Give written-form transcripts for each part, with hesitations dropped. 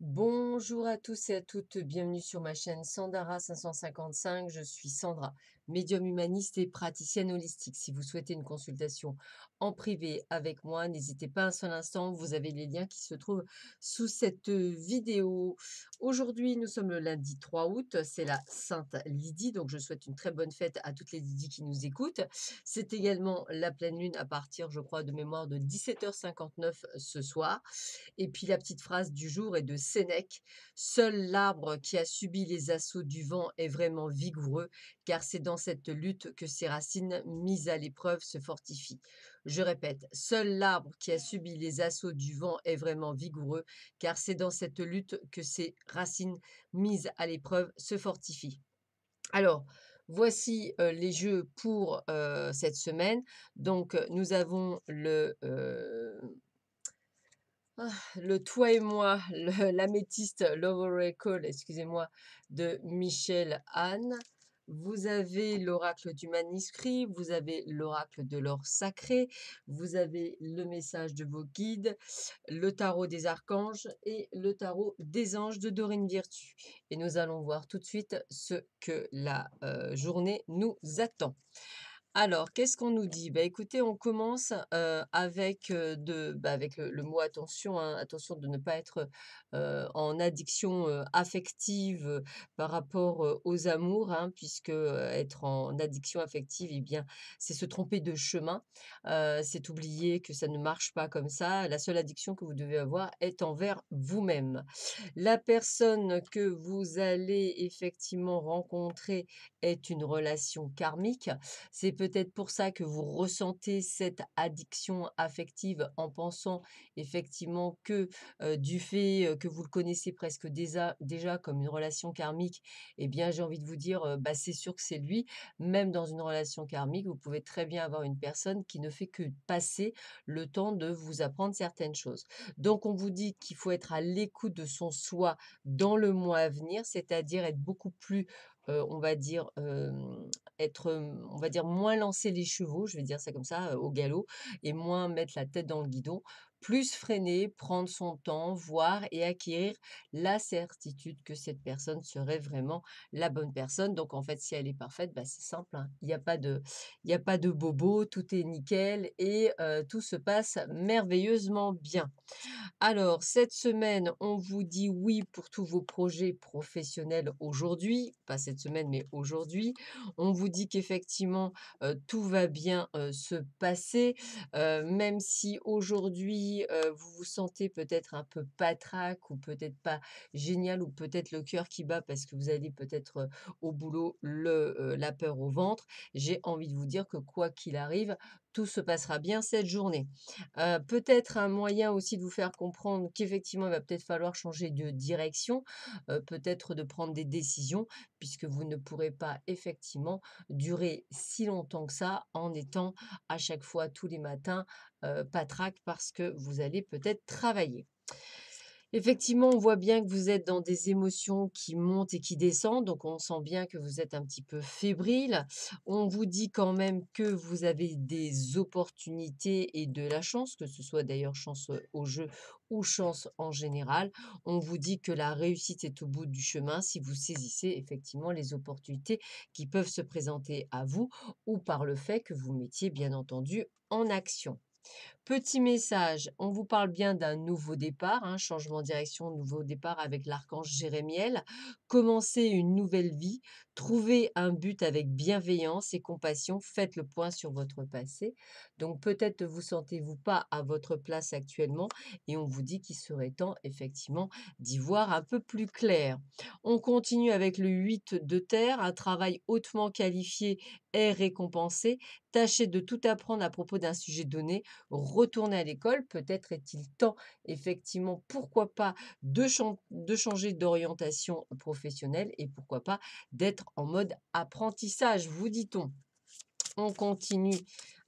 Bonjour à tous et à toutes, bienvenue sur ma chaîne Sandara 555. Je suis Sandra, médium humaniste et praticienne holistique. Si vous souhaitez une consultation en privé avec moi, n'hésitez pas un seul instant, vous avez les liens qui se trouvent sous cette vidéo. Aujourd'hui, nous sommes le lundi 3 août, c'est la Sainte Lydie, donc je souhaite une très bonne fête à toutes les Lydie qui nous écoutent. C'est également la pleine lune à partir, je crois, de mémoire de 17h59 ce soir. Et puis la petite phrase du jour est de Sénèque: «Seul l'arbre qui a subi les assauts du vent est vraiment vigoureux, car c'est dans cette lutte que ses racines, mises à l'épreuve, se fortifient». Je répète: «Seul l'arbre qui a subi les assauts du vent est vraiment vigoureux, car c'est dans cette lutte que ses racines, mises à l'épreuve, se fortifient». Alors, voici, les jeux pour, cette semaine. Donc, nous avons le Toi et moi, le l'améthyste Love Oracle, excusez-moi, de Michel Anne. Vous avez l'oracle du manuscrit, vous avez l'oracle de l'or sacré, vous avez le message de vos guides, le tarot des archanges et le tarot des anges de Dorine Virtue. Et nous allons voir tout de suite ce que la journée nous attend. Alors, qu'est-ce qu'on nous dit? Bah, écoutez, on commence, avec, avec le mot attention, hein. Attention de ne pas être, en addiction, affective, par rapport, aux amours, hein, puisque, être en addiction affective et bien, c'est se tromper de chemin. C'est oublier que ça ne marche pas comme ça. La seule addiction que vous devez avoir est envers vous-même. La personne que vous allez effectivement rencontrer est une relation karmique. C'est peut-être pour ça que vous ressentez cette addiction affective en pensant effectivement que, du fait, que vous le connaissez presque déjà comme une relation karmique, eh bien, j'ai envie de vous dire, bah, c'est sûr que c'est lui. Même dans une relation karmique, vous pouvez très bien avoir une personne qui ne fait que passer le temps de vous apprendre certaines choses. Donc on vous dit qu'il faut être à l'écoute de son soi dans le mois à venir, c'est-à-dire être beaucoup plus, on va dire, être, on va dire moins lancer les chevaux, je vais dire ça comme ça, au galop et moins mettre la tête dans le guidon, plus freiner, prendre son temps, voir et acquérir la certitude que cette personne serait vraiment la bonne personne. Donc en fait, si elle est parfaite, bah, c'est simple, hein, il y a pas de bobo, tout est nickel et tout se passe merveilleusement bien. Alors, cette semaine, on vous dit oui pour tous vos projets professionnels aujourd'hui, pas cette semaine, mais aujourd'hui. On vous dit qu'effectivement, tout va bien, se passer, même si aujourd'hui, vous vous sentez peut-être un peu patraque ou peut-être pas génial ou peut-être le cœur qui bat parce que vous allez peut-être, au boulot la peur au ventre. J'ai envie de vous dire que quoi qu'il arrive, tout se passera bien cette journée. Peut-être un moyen aussi de vous faire comprendre qu'effectivement, il va peut-être falloir changer de direction, peut-être de prendre des décisions puisque vous ne pourrez pas effectivement durer si longtemps que ça en étant à chaque fois tous les matins, patraque parce que vous allez peut-être travailler. Effectivement, on voit bien que vous êtes dans des émotions qui montent et qui descendent, donc on sent bien que vous êtes un petit peu fébrile. On vous dit quand même que vous avez des opportunités et de la chance, que ce soit d'ailleurs chance au jeu ou chance en général. On vous dit que la réussite est au bout du chemin si vous saisissez effectivement les opportunités qui peuvent se présenter à vous ou par le fait que vous mettiez bien entendu en action. Petit message, on vous parle bien d'un nouveau départ, hein, changement de direction, nouveau départ avec l'archange Jérémiel. Commencer une nouvelle vie, trouver un but avec bienveillance et compassion, faites le point sur votre passé. Donc peut-être ne vous sentez-vous pas à votre place actuellement et on vous dit qu'il serait temps effectivement d'y voir un peu plus clair. On continue avec le 8 de terre, un travail hautement qualifié est récompensé. Tâchez de tout apprendre à propos d'un sujet donné, retourner à l'école. Peut-être est-il temps, effectivement, pourquoi pas, de changer d'orientation professionnelle et pourquoi pas d'être en mode apprentissage, vous dit-on. On continue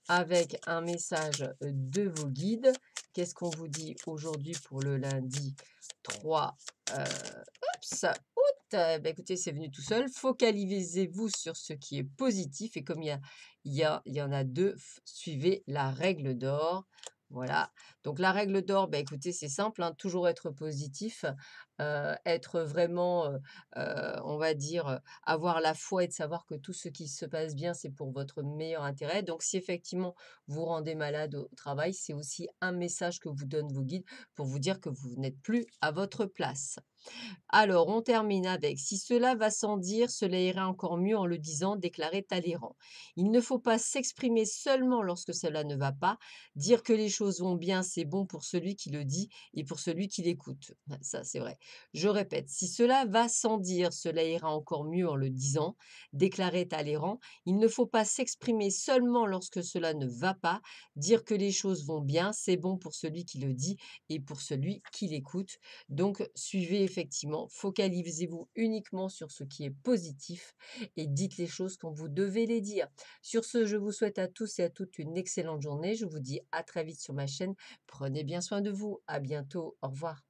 avec un message de vos guides. Qu'est-ce qu'on vous dit aujourd'hui pour le lundi 3 août? Bah, écoutez, c'est venu tout seul. Focalisez-vous sur ce qui est positif et comme il y en a deux, suivez la règle d'or. Voilà. Donc la règle d'or, bah, écoutez, c'est simple, hein, toujours être positif, être vraiment, on va dire, avoir la foi et de savoir que tout ce qui se passe bien, c'est pour votre meilleur intérêt. Donc si effectivement vous rendez malade au travail, c'est aussi un message que vous donnent vos guides pour vous dire que vous n'êtes plus à votre place. Alors, on termine avec: «Si cela va sans dire, cela ira encore mieux en le disant», déclarait Talleyrand. Il ne faut pas s'exprimer seulement lorsque cela ne va pas. Dire que les choses vont bien, c'est bon pour celui qui le dit et pour celui qui l'écoute. Ah, ça, c'est vrai. Je répète: «Si cela va sans dire, cela ira encore mieux en le disant», déclarait Talleyrand. Il ne faut pas s'exprimer seulement lorsque cela ne va pas. Dire que les choses vont bien, c'est bon pour celui qui le dit et pour celui qui l'écoute. Donc, suivez effectivement, focalisez-vous uniquement sur ce qui est positif et dites les choses quand vous devez les dire. Sur ce, je vous souhaite à tous et à toutes une excellente journée. Je vous dis à très vite sur ma chaîne. Prenez bien soin de vous. À bientôt. Au revoir.